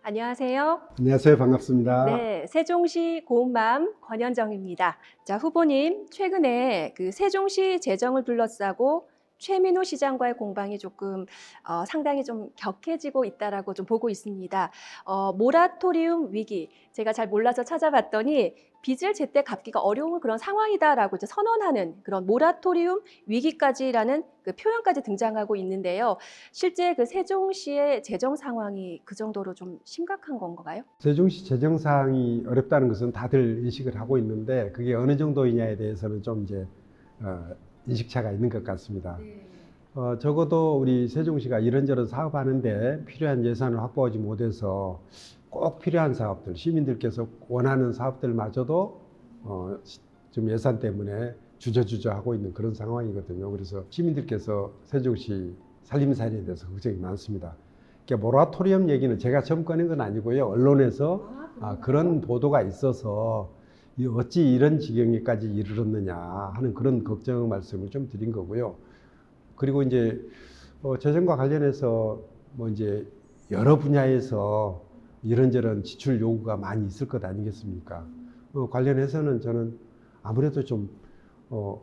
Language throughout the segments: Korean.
안녕하세요. 안녕하세요. 반갑습니다. 네, 세종시 고운마을 권현정입니다. 자, 후보님, 최근에 그 세종시 재정을 둘러싸고 최민호 시장과의 공방이 조금 상당히 좀 격해지고 있다라고 좀 보고 있습니다. 모라토리움 위기, 제가 잘 몰라서 찾아봤더니 빚을 제때 갚기가 어려운 그런 상황이다라고 이제 선언하는 그런 모라토리움 위기까지라는 그 표현까지 등장하고 있는데요. 실제 그 세종시의 재정 상황이 그 정도로 좀 심각한 건가요? 세종시 재정 상황이 어렵다는 것은 다들 인식을 하고 있는데 그게 어느 정도이냐에 대해서는 좀 이제 인식차가 있는 것 같습니다. 적어도 우리 세종시가 이런저런 사업하는데 필요한 예산을 확보하지 못해서 꼭 필요한 사업들, 시민들께서 원하는 사업들마저도 좀 예산 때문에 주저주저 하고 있는 그런 상황이거든요. 그래서 시민들께서 세종시 살림살이에 대해서 걱정이 많습니다. 모라토리엄 얘기는 제가 처음 꺼낸 건 아니고요. 언론에서 그런 보도가 있어서 어찌 이런 지경에까지 이르렀느냐 하는 그런 걱정 말씀을 좀 드린 거고요. 그리고 이제 재정과 관련해서 뭐 이제 여러 분야에서 이런저런 지출 요구가 많이 있을 것 아니겠습니까? 관련해서는 저는 아무래도 좀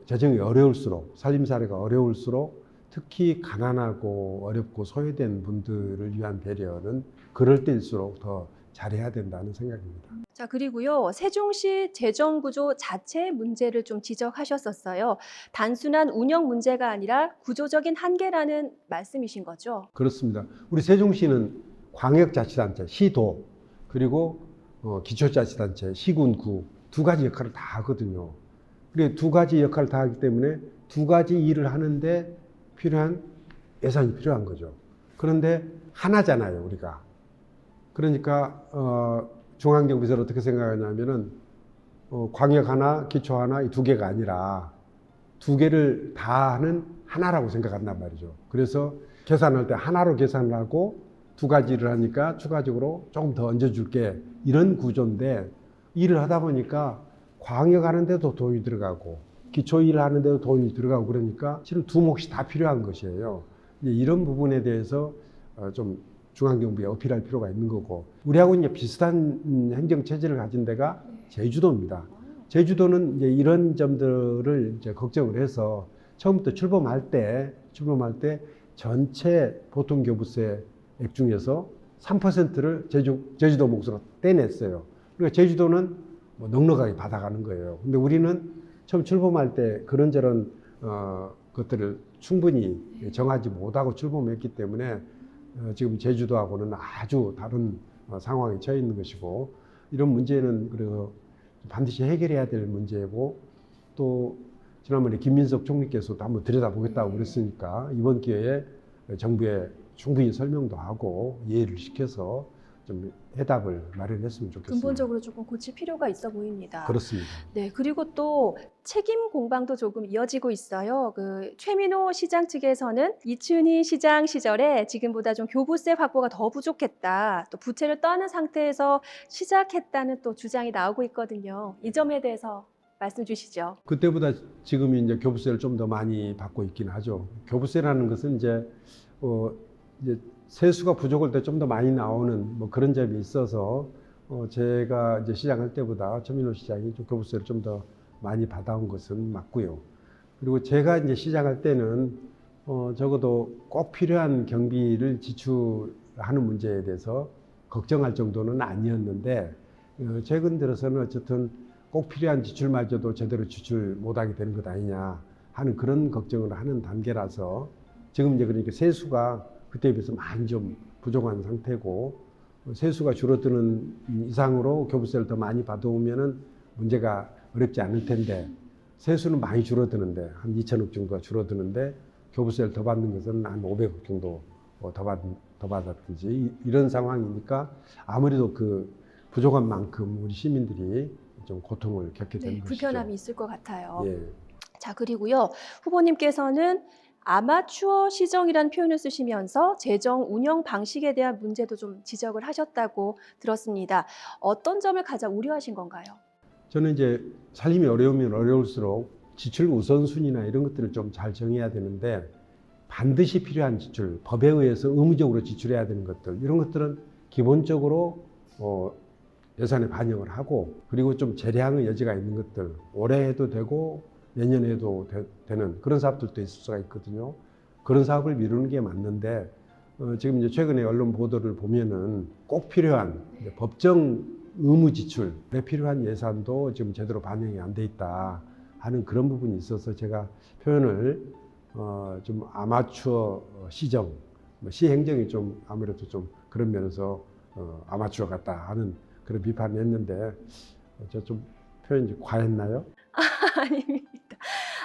재정이 어려울수록, 살림살이가 어려울수록 특히 가난하고 어렵고 소외된 분들을 위한 배려는 그럴 때일수록 더 잘해야 된다는 생각입니다. 자, 그리고요, 세종시 재정구조 자체의 문제를 좀 지적하셨었어요. 단순한 운영 문제가 아니라 구조적인 한계라는 말씀이신 거죠? 그렇습니다. 우리 세종시는 광역자치단체, 시도, 그리고 기초자치단체, 시군구 두 가지 역할을 다 하거든요. 그리고 두 가지 역할을 다 하기 때문에 두 가지 일을 하는데 필요한 예산이 필요한 거죠. 그런데 하나잖아요, 우리가. 그러니까 중앙정부에서 어떻게 생각하냐면은 광역 하나, 기초 하나 이 두 개가 아니라 두 개를 다 하는 하나라고 생각한단 말이죠. 그래서 계산할 때 하나로 계산을 하고 두 가지를 하니까 추가적으로 조금 더 얹어줄게 이런 구조인데 일을 하다 보니까 광역 하는데도 돈이 들어가고 기초 일을 하는데도 돈이 들어가고 그러니까 실은 두 몫이 다 필요한 것이에요. 이런 부분에 대해서 좀 중앙정부에 어필할 필요가 있는 거고 우리하고 이제 비슷한 행정 체제를 가진 데가 제주도입니다. 제주도는 이제 이런 점들을 이제 걱정을 해서 처음부터 출범할 때 전체 보통교부세 액 중에서 3%를 제주도 몫으로 떼냈어요. 그러니까 제주도는 뭐 넉넉하게 받아가는 거예요. 근데 우리는 처음 출범할 때 그런저런 것들을 충분히 정하지 못하고 출범했기 때문에 지금 제주도하고는 아주 다른 상황에 처해 있는 것이고 이런 문제는 그래서 반드시 해결해야 될 문제고 또 지난번에 김민석 총리께서도 한번 들여다보겠다고 그랬으니까 이번 기회에 정부에 충분히 설명도 하고 이해를 시켜서 좀 해답을 마련했으면 좋겠습니다. 근본적으로 조금 고칠 필요가 있어 보입니다. 그렇습니다. 네, 그리고 또 책임 공방도 조금 이어지고 있어요. 그 최민호 시장 측에서는 이춘희 시장 시절에 지금보다 좀 교부세 확보가 더 부족했다. 또 부채를 떠는 상태에서 시작했다는 또 주장이 나오고 있거든요. 이 점에 대해서 말씀 주시죠. 그때보다 지금이 이제 교부세를 좀 더 많이 받고 있긴 하죠. 교부세라는 것은 이제 세수가 부족할 때 좀 더 많이 나오는 뭐 그런 점이 있어서 제가 이제 시작할 때보다 최민호 시장이 좀 교부세를 좀 더 많이 받아온 것은 맞고요. 그리고 제가 이제 시작할 때는 적어도 꼭 필요한 경비를 지출하는 문제에 대해서 걱정할 정도는 아니었는데 최근 들어서는 어쨌든 꼭 필요한 지출마저도 제대로 지출 못하게 되는 것 아니냐 하는 그런 걱정을 하는 단계라서 지금 이제 그러니까 세수가 그때에 비해서 많이 좀 부족한 상태고 세수가 줄어드는 이상으로 교부세를 더 많이 받아오면은 문제가 어렵지 않을 텐데 세수는 많이 줄어드는데 한 2천억 정도가 줄어드는데 교부세를 더 받는 것은 한 500억 정도 더 받았든지 이런 상황이니까 아무래도 그 부족한 만큼 우리 시민들이 좀 고통을 겪게 되는 것이죠. 불편함이 있을 것 같아요. 예. 자, 그리고요, 후보님께서는 아마추어 시정이라는 표현을 쓰시면서 재정 운영 방식에 대한 문제도 좀 지적을 하셨다고 들었습니다. 어떤 점을 가장 우려하신 건가요? 저는 이제 살림이 어려우면 어려울수록 지출 우선순위나 이런 것들을 좀 잘 정해야 되는데 반드시 필요한 지출, 법에 의해서 의무적으로 지출해야 되는 것들 이런 것들은 기본적으로 예산에 반영을 하고 그리고 좀 재량의 여지가 있는 것들 올해 해도 되고 내년에 해도 되는 그런 사업들도 있을 수가 있거든요. 그런 사업을 미루는 게 맞는데 지금 이제 최근에 언론 보도를 보면은 꼭 필요한 법정 의무 지출에 필요한 예산도 지금 제대로 반영이 안 돼 있다 하는 그런 부분이 있어서 제가 표현을 좀 아마추어 시정, 시행정이 좀 아무래도 좀 그런 면에서 아마추어 같다 하는 그런 비판을 했는데 저 좀 표현이 좀 과했나요? 아닙니다.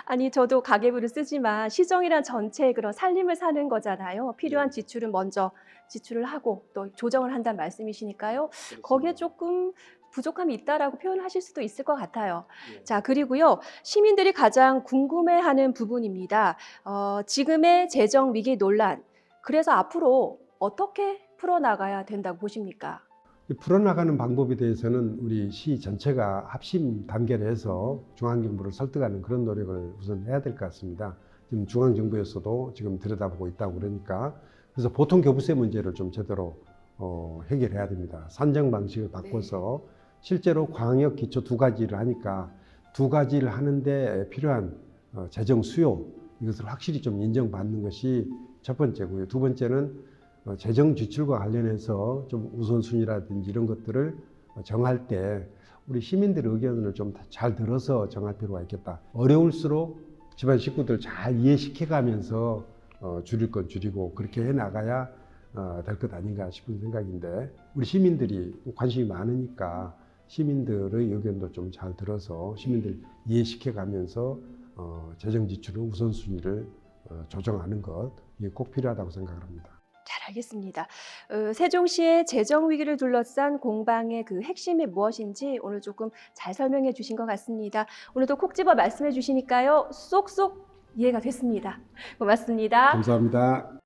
아니 저도 가계부를 쓰지만 시정이란 전체의 그런 살림을 사는 거잖아요. 필요한 지출은 먼저 지출을 하고 또 조정을 한다는 말씀이시니까요. 거기에 조금 부족함이 있다라고 표현하실 수도 있을 것 같아요. 자, 그리고요. 시민들이 가장 궁금해하는 부분입니다. 지금의 재정 위기 논란. 그래서 앞으로 어떻게 풀어나가야 된다고 보십니까? 이 풀어나가는 방법에 대해서는 우리 시 전체가 합심 단계를 해서 중앙정부를 설득하는 그런 노력을 우선 해야 될 것 같습니다. 지금 중앙정부에서도 지금 들여다보고 있다고 그러니까 그래서 보통 교부세 문제를 좀 제대로 해결해야 됩니다. 산정 방식을 바꿔서 실제로 광역 기초 두 가지를 하니까 두 가지를 하는데 필요한 재정 수요 이것을 확실히 좀 인정받는 것이 첫 번째고요. 두 번째는 재정 지출과 관련해서 좀 우선순위라든지 이런 것들을 정할 때 우리 시민들의 의견을 좀 잘 들어서 정할 필요가 있겠다. 어려울수록 집안 식구들 잘 이해시켜가면서 줄일 건 줄이고 그렇게 해나가야 될 것 아닌가 싶은 생각인데 우리 시민들이 관심이 많으니까 시민들의 의견도 좀 잘 들어서 시민들 이해시켜가면서 재정 지출의 우선순위를 조정하는 것 이게 꼭 필요하다고 생각을 합니다. 잘 알겠습니다. 세종시의 재정 위기를 둘러싼 공방의 그 핵심이 무엇인지 오늘 조금 잘 설명해 주신 것 같습니다. 오늘도 콕 집어 말씀해 주시니까요. 쏙쏙 이해가 됐습니다. 고맙습니다. 감사합니다.